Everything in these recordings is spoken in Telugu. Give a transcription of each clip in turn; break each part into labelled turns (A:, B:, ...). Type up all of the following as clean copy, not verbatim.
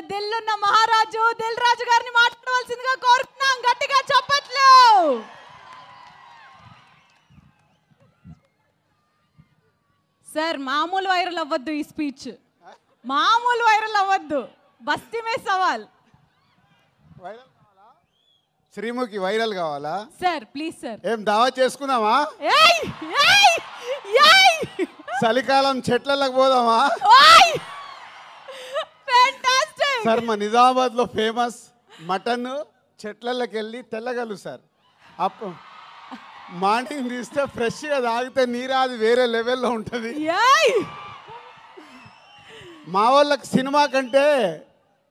A: దిల్లున్న మహారాజు దిల్ రాజు గారిని మాట్లాడవలసిందిగా కోరుతున్నాం. గట్టిగా చప్పట్లు. సార్ మామూలు వైరల్ అవ్వద్దు, ఈ స్పీచ్ మామూలు వైరల్ అవ్వద్దు. బస్తీ మే సవాల్.
B: శ్రీముఖి వైరల్ కావాలా
A: సార్? Please sir.
B: ఏం దావా చేసుకుందామా? చలికాలం చెట్లకు పోదామా? సార్ మా నిజామాబాద్ లో ఫేమస్ మటన్ చెట్లకి వెళ్ళి తెల్లగలు సార్. అప్పుడు మార్నింగ్ తీస్తే ఫ్రెష్గా తాగితే నీరు అది వేరే లెవెల్లో ఉంటుంది. మా వాళ్ళకి సినిమా కంటే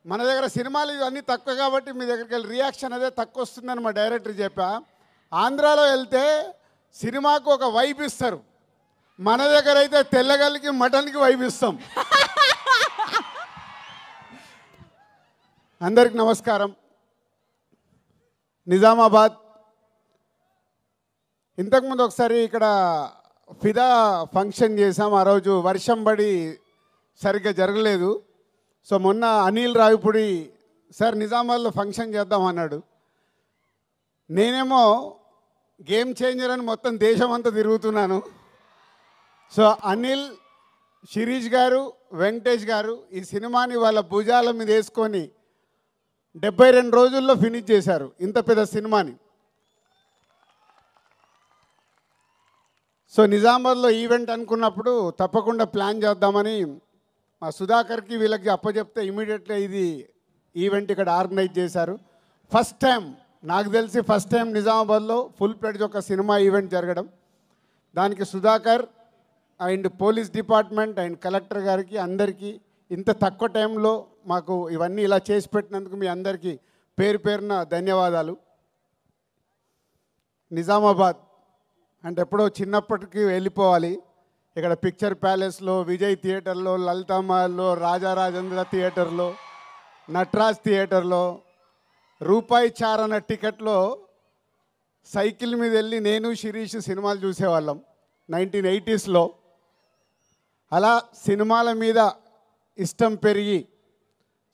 B: మన దగ్గర సినిమాలు ఇవన్నీ తక్కువ కాబట్టి మీ దగ్గరికి వెళ్ళి రియాక్షన్ అదే తక్కువ వస్తుందని మా డైరెక్టర్ చెప్పా. ఆంధ్రాలో వెళ్తే సినిమాకు ఒక వైబ్ ఇస్తారు, మన దగ్గర అయితే తెల్లగల్లికి మటన్కి వైబ్ ఇస్తాం. అందరికి నమస్కారం. నిజామాబాద్ ఇంతకుముందు ఒకసారి ఇక్కడ ఫిదా ఫంక్షన్ చేసాం. ఆ రోజు వర్షం పడి సరిగ్గా జరగలేదు. సో మొన్న అనిల్ రావిపూడి సార్ నిజామాబాద్లో ఫంక్షన్ చేద్దాం అన్నాడు. నేనేమో గేమ్ చేంజర్ అని మొత్తం దేశం అంతా తిరుగుతున్నాను. సో అనిల్, శిరీష్ గారు, వెంకటేష్ గారు ఈ సినిమాని వాళ్ళ భుజాల మీద వేసుకొని 72 రోజుల్లో ఫినిష్ చేశారు ఇంత పెద్ద సినిమాని. సో నిజామాబాద్లో ఈవెంట్ అనుకున్నప్పుడు తప్పకుండా ప్లాన్ చేద్దామని మా సుధాకర్కి వీళ్ళకి అప్పచెప్తే ఇమీడియట్గా ఇది ఈవెంట్ ఇక్కడ ఆర్గనైజ్ చేశారు. ఫస్ట్ టైం నాకు తెలిసి నిజామాబాద్లో ఫుల్ ప్లేడ్జ్ ఒక సినిమా ఈవెంట్ జరగడం. దానికి Sudhakar and police department and collector గారికి అందరికీ ఇంత తక్కువ టైంలో మాకు ఇవన్నీ ఇలా చేసి పెట్టినందుకు మీ అందరికీ పేరు పేరున ధన్యవాదాలు. నిజామాబాద్ అంటే ఎప్పుడో చిన్నప్పటికీ వెళ్ళిపోవాలి. ఇక్కడ పిక్చర్ ప్యాలెస్లో, విజయ్ థియేటర్లో, లలితామహల్లో, రాజారాజేంద్ర థియేటర్లో, నటరాజ్ థియేటర్లో రూపాయి చారణ టికెట్లో సైకిల్ మీద వెళ్ళి నేను శిరీష్ సినిమాలు చూసేవాళ్ళం 1980స్లో. అలా సినిమాల మీద ఇష్టం పెరిగి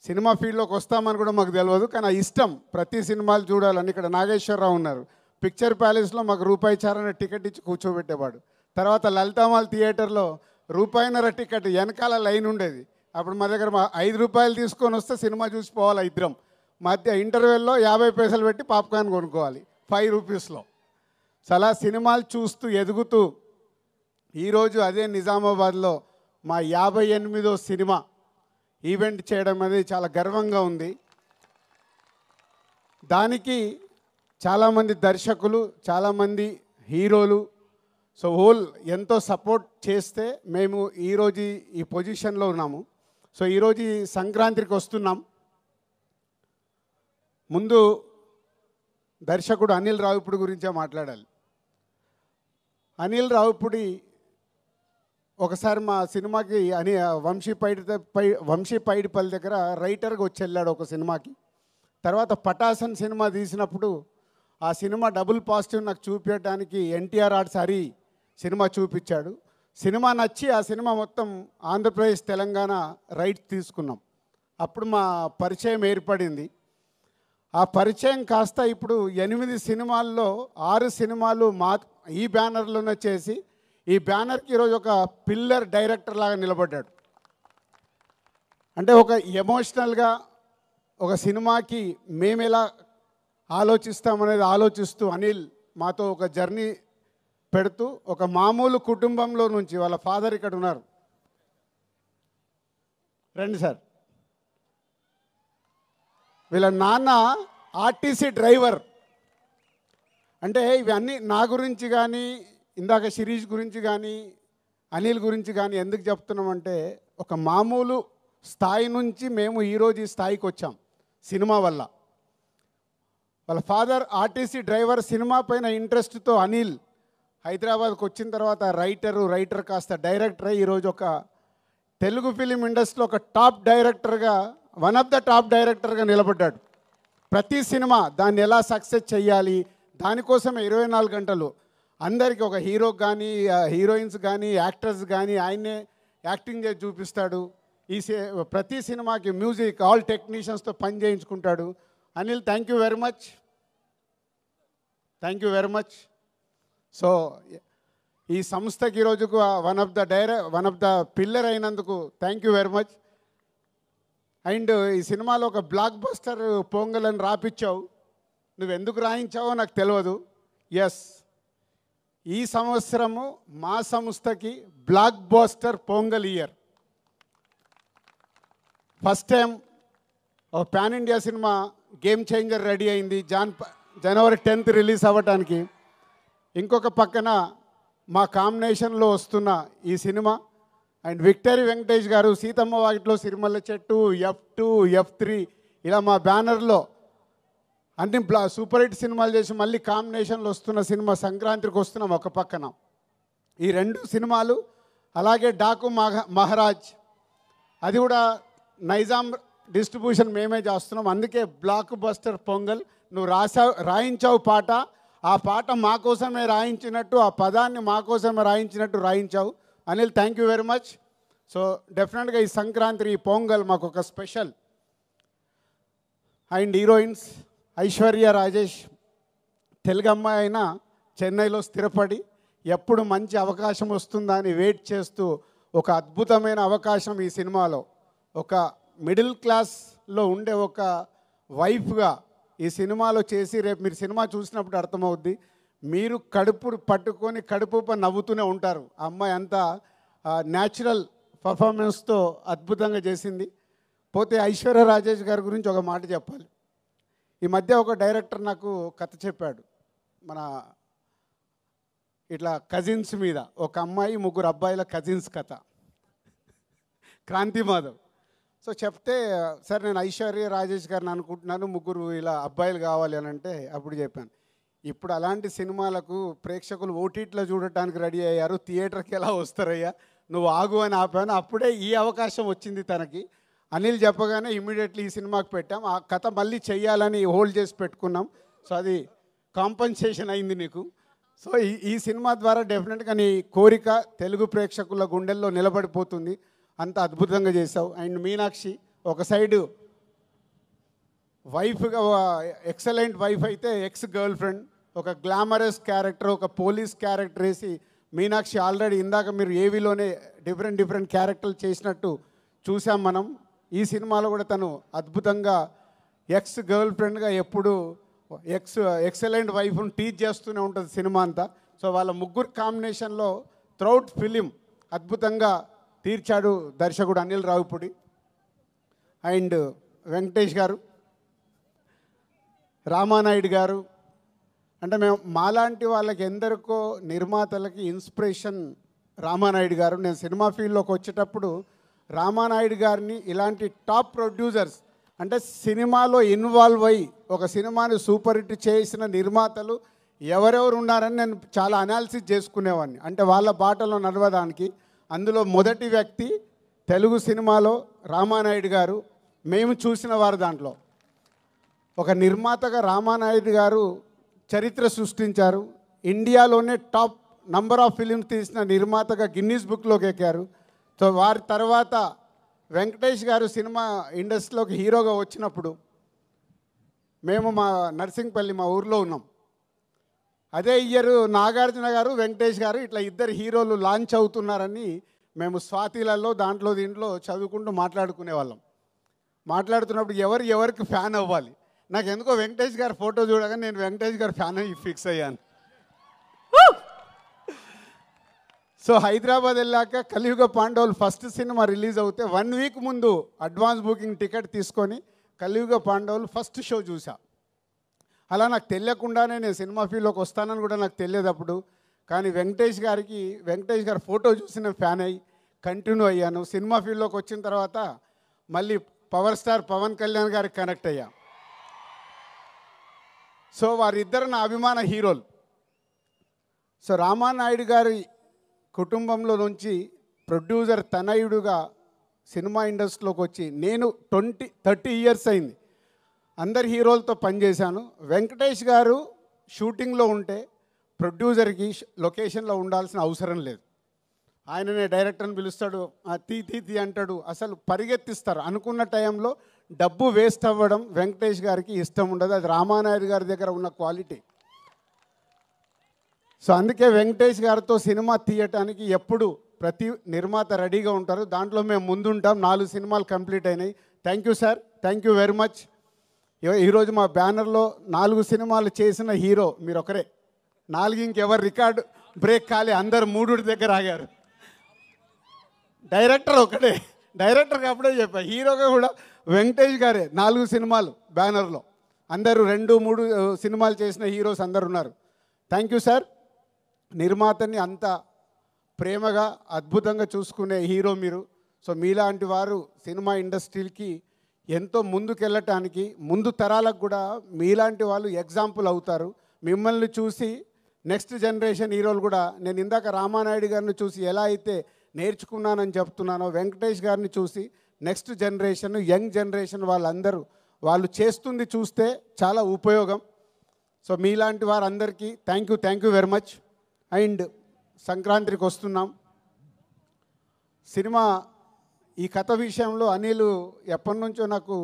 B: సినిమా ఫీల్డ్లోకి వస్తామని కూడా మాకు తెలియదు, కానీ ఆ ఇష్టం ప్రతి సినిమాలు చూడాలని. ఇక్కడ నాగేశ్వరరావు ఉన్నారు, పిక్చర్ ప్యాలెస్లో మాకు రూపాయి చారణ టికెట్ ఇచ్చి కూర్చోబెట్టేవాడు. తర్వాత లలితామాల్ థియేటర్లో రూపాయిన్నర టికెట్ వెనకాల లైన్ ఉండేది. అప్పుడు మా దగ్గర 5 రూపాయలు తీసుకొని వస్తే సినిమా చూసిపోవాలి ఇద్దరం. మధ్య ఇంటర్వెల్లో 50 పైసలు పెట్టి పాప్కార్న్ కొనుక్కోవాలి 5 రూపీస్లో. చాలా సినిమాలు చూస్తూ ఎదుగుతూ ఈరోజు అదే నిజామాబాద్లో మా 58వ సినిమా ఈవెంట్ చేయడం అనేది చాలా గర్వంగా ఉంది. దానికి చాలామంది దర్శకులు, చాలామంది హీరోలు సో హోల్ ఎంతో సపోర్ట్ చేస్తే మేము ఈరోజు ఈ పొజిషన్లో ఉన్నాము. సో ఈరోజు ఈ సంక్రాంతికి వస్తున్నాం. ముందు దర్శకుడు అనిల్ రావిపూడి గురించే మాట్లాడాలి. అనిల్ రావిపూడి ఒకసారి మా సినిమాకి వంశీ పైడిపల్లి దగ్గర రైటర్గా వచ్చి వెళ్ళాడు ఒక సినిమాకి. తర్వాత పటాసన్ సినిమా తీసినప్పుడు ఆ సినిమా డబుల్ పాజిటివ్ నాకు చూపించడానికి ఎన్టీఆర్ ఆర్ట్స్ హరి సినిమా చూపించాడు. సినిమా నచ్చి ఆ సినిమా మొత్తం ఆంధ్రప్రదేశ్ తెలంగాణ రైట్స్ తీసుకున్నాం. అప్పుడు మా పరిచయం ఏర్పడింది. ఆ పరిచయం కాస్త ఇప్పుడు 8 సినిమాల్లో 6 సినిమాలు ఈ బ్యానర్లోనే చేసి ఈ బ్యానర్కి ఈరోజు ఒక పిల్లర్ డైరెక్టర్ లాగా నిలబడ్డాడు. అంటే ఒక ఎమోషనల్గా ఒక సినిమాకి మేము ఎలా ఆలోచిస్తామనేది ఆలోచిస్తూ అనిల్ మాతో ఒక జర్నీ పెడుతూ ఒక మామూలు కుటుంబంలో నుంచి వాళ్ళ ఫాదర్ ఇక్కడ ఉన్నారు, రండి సార్, వీళ్ళ నాన్న ఆర్టీసీ డ్రైవర్. అంటే ఇవన్నీ నా గురించి కానీ ఇందాక శిరీష్ గురించి కానీ అనిల్ గురించి కానీ ఎందుకు చెప్తున్నామంటే ఒక మామూలు స్థాయి నుంచి మేము ఈరోజు ఈ స్థాయికి వచ్చాం సినిమా వల్ల. వాళ్ళ ఫాదర్ ఆర్టీసీ డ్రైవర్. సినిమా పైన ఇంట్రెస్ట్తో అనిల్ హైదరాబాద్కి వచ్చిన తర్వాత రైటర్ కాస్త డైరెక్టర్ అయ్యి ఈరోజు ఒక తెలుగు ఫిలిం ఇండస్ట్రీలో ఒక టాప్ డైరెక్టర్గా, వన్ ఆఫ్ ద టాప్ డైరెక్టర్గా నిలబడ్డాడు. ప్రతి సినిమా దాన్ని ఎలా సక్సెస్ చేయాలి దానికోసమే 24 గంటలు అందరికీ ఒక హీరోకి కానీ హీరోయిన్స్ కానీ యాక్టర్స్ కానీ ఆయన్నే యాక్టింగ్ చేసి చూపిస్తాడు. ప్రతి సినిమాకి మ్యూజిక్ ఆల్ టెక్నీషియన్స్తో పని చేయించుకుంటాడు. Anil, thank you very much, thank you very much. So ఈ సంస్థకి ఈరోజుకు వన్ ఆఫ్ ద పిల్లర్ అయినందుకు thank you very much. And ఈ సినిమాలో ఒక బ్లాక్ బస్టర్ పొంగల్ అని రాపిచ్చావు. నువ్వు ఎందుకు రాయించావో నాకు తెలియదు. ఎస్, ఈ సంవత్సరము మా సంస్థకి blockbuster Pongal year. First time ఒక pan India cinema game changer ready అయింది జనవరి 10th రిలీజ్ అవ్వటానికి. ఇంకొక పక్కన మా కాంబినేషన్లో వస్తున్న ఈ సినిమా అండ్ విక్టరీ వెంకటేష్ గారు సీతమ్మ వాకిట్లో సిరిమల్ల చెట్టు, F2, F3 ఇలా మా బ్యానర్లో అన్ని సూపర్ హిట్ సినిమాలు చేసి మళ్ళీ కాంబినేషన్లో వస్తున్న సినిమా సంక్రాంతికి వస్తున్నాం ఒక పక్కన. ఈ 2 సినిమాలు, అలాగే డాకు మహారాజ్, అది కూడా నైజాం డిస్ట్రిబ్యూషన్ మేమే చేస్తున్నాం. అందుకే బ్లాక్ బస్టర్ పొంగల్. నువ్వు రాయించావు పాట, ఆ పాట మా కోసమే రాయించినట్టు, ఆ పదాన్ని మా కోసమే రాయించినట్టు రాయించావు. Anil, thank you very much. So డెఫినెట్గా ఈ సంక్రాంతి, ఈ పొంగల్ మాకు ఒక special. And heroines Aishwarya Rajesh, Telugu అమ్మాయి అయినా చెన్నైలో స్థిరపడి ఎప్పుడు మంచి అవకాశం వస్తుందా అని వెయిట్ చేస్తూ ఒక అద్భుతమైన అవకాశం ఈ సినిమాలో ఒక మిడిల్ క్లాస్లో ఉండే ఒక వైఫ్గా ఈ సినిమాలో చేసి, రేపు మీరు సినిమా చూసినప్పుడు అర్థమవుద్ది. మీరు కడుపు పట్టుకొని కడుపు నవ్వుతూనే ఉంటారు. ఆ అమ్మాయి అంతా న్యాచురల్ పర్ఫార్మెన్స్తో అద్భుతంగా చేసింది. పోతే ఐశ్వర్య రాజేష్ గారి గురించి ఒక మాట చెప్పాలి. ఈ మధ్య ఒక డైరెక్టర్ నాకు కథ చెప్పాడు. మన ఇట్లా కజిన్స్ మీద, ఒక అమ్మాయి 3 అబ్బాయిల కజిన్స్ కథ, క్రాంతి మాధవ్. సో చెప్తే, సార్ నేను ఐశ్వర్య రాజేష్ గారిని అనుకుంటున్నాను, 3 ఇలా అబ్బాయిలు కావాలి అని అంటే అప్పుడు చెప్పాను, ఇప్పుడు అలాంటి సినిమాలకు ప్రేక్షకులు ఓటీటీలో చూడటానికి రెడీ అయ్యారు, థియేటర్కి ఎలా వస్తారయ్యా, నువ్వు ఆగు అని ఆపాను. అప్పుడే ఈ అవకాశం వచ్చింది తనకి. అనిల్ చెప్పగానే ఇమీడియట్లీ ఈ సినిమాకి పెట్టాం. ఆ కథ మళ్ళీ చెయ్యాలని హోల్డ్ చేసి పెట్టుకున్నాం. సో అది కాంపన్సేషన్ అయింది నీకు. సో ఈ సినిమా ద్వారా డెఫినెట్గా నీ కోరిక తెలుగు ప్రేక్షకుల గుండెల్లో నిలబడిపోతుంది. అంత అద్భుతంగా చేసావు. అండ్ మీనాక్షి ఒక సైడు వైఫ్గా, ఎక్సలెంట్ వైఫ్ అయితే ఎక్స్ గర్ల్ ఫ్రెండ్, ఒక గ్లామరస్ క్యారెక్టర్, ఒక పోలీస్ క్యారెక్టర్ వేసి మీనాక్షి ఆల్రెడీ ఇందాక మీరు ఏవీలోనే డిఫరెంట్ క్యారెక్టర్లు చేసినట్టు చూసాం మనం. ఈ సినిమాలో కూడా తను అద్భుతంగా ఎక్స్ గర్ల్ ఫ్రెండ్గా ఎప్పుడు ఎక్సలెంట్ వైఫ్ను టీచ్ చేస్తూనే ఉంటుంది సినిమా అంతా. సో వాళ్ళ 3 కాంబినేషన్లో త్రౌట్ ఫిలిం అద్భుతంగా తీర్చాడు దర్శకుడు అనిల్ రావిపూడి. అండ్ వెంకటేష్ గారు, రామానాయుడు గారు, అంటే మేము మాలాంటి వాళ్ళకి ఎందరికో నిర్మాతలకి ఇన్స్పిరేషన్ రామానాయుడు గారు. నేను సినిమా ఫీల్డ్లోకి వచ్చేటప్పుడు రామానాయుడు గారిని ఇలాంటి టాప్ ప్రొడ్యూసర్స్, అంటే సినిమాలో ఇన్వాల్వ్ అయ్యి ఒక సినిమాని సూపర్ హిట్ చేసిన నిర్మాతలు ఎవరెవరు ఉన్నారని నేను చాలా అనాలిసిస్ చేసుకునేవాడిని, అంటే వాళ్ళ బాటలో నడవడానికి. అందులో మొదటి వ్యక్తి తెలుగు సినిమాలో రామానాయుడు గారు. మేము చూసిన వారు దాంట్లో ఒక నిర్మాతగా రామానాయుడు గారు చరిత్ర సృష్టించారు. ఇండియాలోనే టాప్ నంబర్ ఆఫ్ ఫిలిమ్స్ తీసిన నిర్మాతగా గిన్నీస్ బుక్లోకి ఎక్కారు. సో వారి తర్వాత వెంకటేష్ గారు సినిమా ఇండస్ట్రీలోకి హీరోగా వచ్చినప్పుడు మేము మా నర్సింగ్పల్లి, మా ఊర్లో ఉన్నాం. అదే ఇయర్ నాగార్జున గారు, వెంకటేష్ గారు ఇట్లా 2 హీరోలు లాంచ్ అవుతున్నారని మేము స్వాతిలలో దీంట్లో చదువుకుంటూ మాట్లాడుకునేవాళ్ళం. మాట్లాడుతున్నప్పుడు ఎవరికి ఫ్యాన్ అవ్వాలి, నాకు ఎందుకో వెంకటేష్ గారి ఫోటో చూడగానే నేను వెంకటేష్ గారి ఫ్యాన్ అయ్యి ఫిక్స్ అయ్యాను. సో హైదరాబాద్ వెళ్ళాక కలియుగ పాండవులు ఫస్ట్ సినిమా రిలీజ్ అవుతే 1 వీక్ ముందు అడ్వాన్స్ బుకింగ్ టికెట్ తీసుకొని కలియుగ పాండవులు ఫస్ట్ షో చూసా. అలా నాకు తెలియకుండానే నేను సినిమా ఫీల్డ్లోకి వస్తానని కూడా నాకు తెలియదు అప్పుడు. కానీ వెంకటేష్ గారి ఫోటో చూసి నేను ఫ్యాన్ అయ్యి కంటిన్యూ అయ్యాను. సినిమా ఫీల్డ్లోకి వచ్చిన తర్వాత మళ్ళీ పవర్ స్టార్ పవన్ కళ్యాణ్ గారికి కనెక్ట్ అయ్యా. సో వారిద్దరు నా అభిమాన హీరోలు. సో రామానాయుడు గారి కుటుంబంలో నుంచి ప్రొడ్యూసర్ తనయుడుగా సినిమా ఇండస్ట్రీలోకి వచ్చి నేను 30 ఇయర్స్ అయింది. అందరి హీరోలతో పనిచేశాను. వెంకటేష్ గారు షూటింగ్లో ఉంటే ప్రొడ్యూసర్కి లొకేషన్లో ఉండాల్సిన అవసరం లేదు. ఆయననే డైరెక్టర్ని పిలుస్తాడు, తీ తీ తీ అంటాడు, అసలు పరిగెత్తిస్తారు. అనుకున్న టైంలో డబ్బు వేస్ట్ అవ్వడం వెంకటేష్ గారికి ఇష్టం ఉండదు. అది రామానాయుడు గారి దగ్గర ఉన్న క్వాలిటీ. సో అందుకే వెంకటేష్ గారితో సినిమా తీయటానికి ఎప్పుడు ప్రతి నిర్మాత రెడీగా ఉంటారు. దాంట్లో మేము ముందుంటాం. 4 సినిమాలు కంప్లీట్ అయినాయి. Thank you sir, thank you very much. ఈరోజు మా బ్యానర్లో 4 సినిమాలు చేసిన హీరో మీరు ఒకరే. 4 ఇంకెవరు రికార్డు బ్రేక్ కాలే, అందరు 3 దగ్గర ఆగారు. డైరెక్టర్ ఒకటే, డైరెక్టర్కి అప్పుడే చెప్పా. హీరోగా కూడా వెంకటేష్ గారే. 4 సినిమాలు బ్యానర్లో, అందరూ 2-3 సినిమాలు చేసిన హీరోస్ అందరు ఉన్నారు. Thank you sir. నిర్మాతని అంత ప్రేమగా అద్భుతంగా చూసుకునే హీరో మీరు. సో మీలాంటి వారు సినిమా ఇండస్ట్రీకి ఎంతో ముందుకెళ్ళటానికి, ముందు తరాలకు కూడా మీలాంటి వాళ్ళు ఎగ్జాంపుల్ అవుతారు. మిమ్మల్ని చూసి నెక్స్ట్ జనరేషన్ హీరోలు కూడా, నేను ఇందాక రామానాయుడు గారిని చూసి ఎలా అయితే నేర్చుకున్నానని చెప్తున్నానో, వెంకటేష్ గారిని చూసి నెక్స్ట్ జనరేషన్, యంగ్ జనరేషన్ వాళ్ళందరూ వాళ్ళు చేస్తుంది చూస్తే చాలా ఉపయోగం. సో మీలాంటి వారందరికీ thank you very much. And సంక్రాంతికి వస్తున్నాం. సినిమా ఈ కథ విషయంలో అనిల్ ఎప్పటి నుంచో నాకు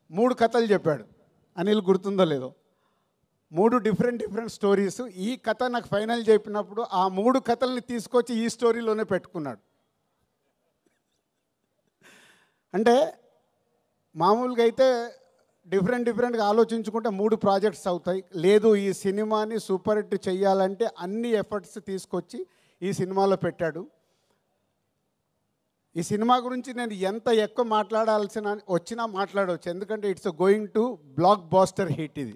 B: 3 కథలు చెప్పాడు. అనిల్ గుర్తుందో లేదో, 3 డిఫరెంట్ స్టోరీస్. ఈ కథ నాకు ఫైనల్ చెప్పినప్పుడు ఆ 3 కథల్ని తీసుకొచ్చి ఈ స్టోరీలోనే పెట్టుకున్నాడు. అంటే మామూలుగా అయితే డిఫరెంట్గా ఆలోచించుకుంటే 3 ప్రాజెక్ట్స్ అవుతాయి. లేదు, ఈ సినిమాని సూపర్ హిట్ చేయాలంటే అన్ని ఎఫర్ట్స్ తీసుకొచ్చి ఈ సినిమాలో పెట్టాడు. ఈ సినిమా గురించి నేను ఎంత ఎక్కువ మాట్లాడాల్సిన వచ్చినా మాట్లాడవచ్చు, ఎందుకంటే it's going to blockbuster hit. ఇది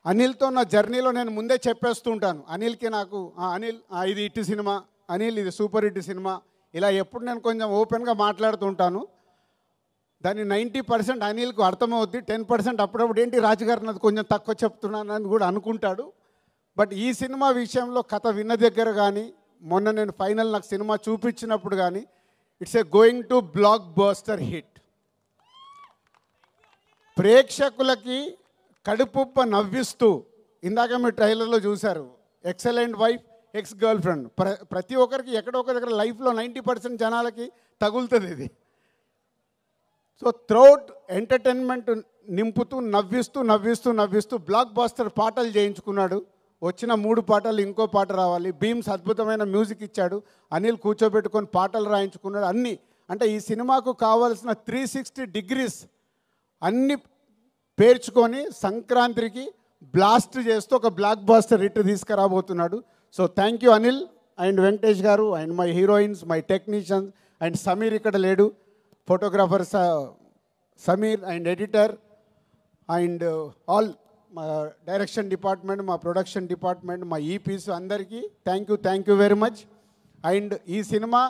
B: అనిల్తో నా జర్నీలో నేను ముందే చెప్పేస్తూ ఉంటాను. అనిల్కి నాకు అనిల్ ఇది హిట్ సినిమా, అనిల్ ఇది సూపర్ హిట్ సినిమా, ఇలా ఎప్పుడు నేను కొంచెం ఓపెన్గా మాట్లాడుతూ ఉంటాను. దాన్ని 90% అనిల్కు అర్థమవుద్ది, 10% అప్పుడప్పుడు ఏంటి రాజుగారు నాది కొంచెం తక్కువ చెప్తున్నానని కూడా అనుకుంటాడు. బట్ ఈ సినిమా విషయంలో కథ విన్న దగ్గర కానీ, మొన్న నేను ఫైనల్ నాకు సినిమా చూపించినప్పుడు కానీ, it's a going to block buster hit. ప్రేక్షకులకి కడుపుప్ప నవ్విస్తూ, ఇందాక మీరు ట్రైలర్లో చూశారు, excellent wife, ex girl friend. ప్రతి ఒక్కరికి ఎక్కడో ఒక దగ్గర లైఫ్లో 90% జనాలకి తగులుతుంది ఇది. సో త్రౌట్ ఎంటర్టైన్మెంట్ నింపుతూ నవ్విస్తూ బ్లాక్ బాస్టర్ పాటలు చేయించుకున్నాడు. వచ్చిన 3 పాటలు ఇంకో పాట రావాలి. బీమ్స్ అద్భుతమైన మ్యూజిక్ ఇచ్చాడు. అనిల్ కూర్చోబెట్టుకొని పాటలు రాయించుకున్నాడు. అన్నీ అంటే ఈ సినిమాకు కావాల్సిన 360 degrees అన్నీ పేర్చుకొని సంక్రాంతికి బ్లాస్ట్ చేస్తూ ఒక బ్లాక్ బాస్టర్ హిట్ తీసుకురాబోతున్నాడు. So thank you Anil and Venkatesh garu and my heroines, my technicians and Sameer ఇక్కడ లేడు, photographer Sameer and editor and all మా డైరెక్షన్ డిపార్ట్మెంట్, మా ప్రొడక్షన్ డిపార్ట్మెంట్, మా ఈపీస్ అందరికీ thank you very much. And ఈ సినిమా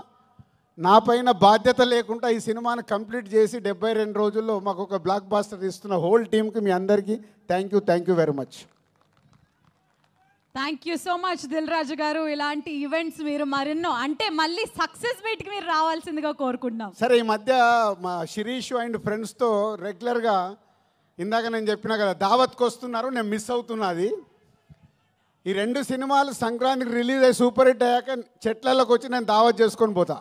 B: నా పైన బాధ్యత లేకుండా ఈ సినిమాను కంప్లీట్ చేసి 72 రోజుల్లో మాకు ఒక బ్లాక్ బాస్టర్ ఇస్తున్న హోల్ టీమ్కి మీ అందరికీ thank you very much.
A: Thank you so much Dil Raju garu. ఇలాంటి ఈవెంట్స్ మీరు మరెన్నో, అంటే మళ్ళీ సక్సెస్ మీట్కి మీరు రావాల్సిందిగా కోరుకుంటున్నాం.
B: సరే, ఈ మధ్య మా శిరీష్ అండ్ ఫ్రెండ్స్తో రెగ్యులర్గా ఇందాక నేను చెప్పినా కదా దావత్కి వస్తున్నారు, నేను మిస్ అవుతున్నది. ఈ 2 సినిమాలు సంక్రాంతికి రిలీజ్ అయ్యి సూపర్ హిట్ అయ్యాక చెట్లలోకి వచ్చి నేను దావత్ చేసుకొని పోతా.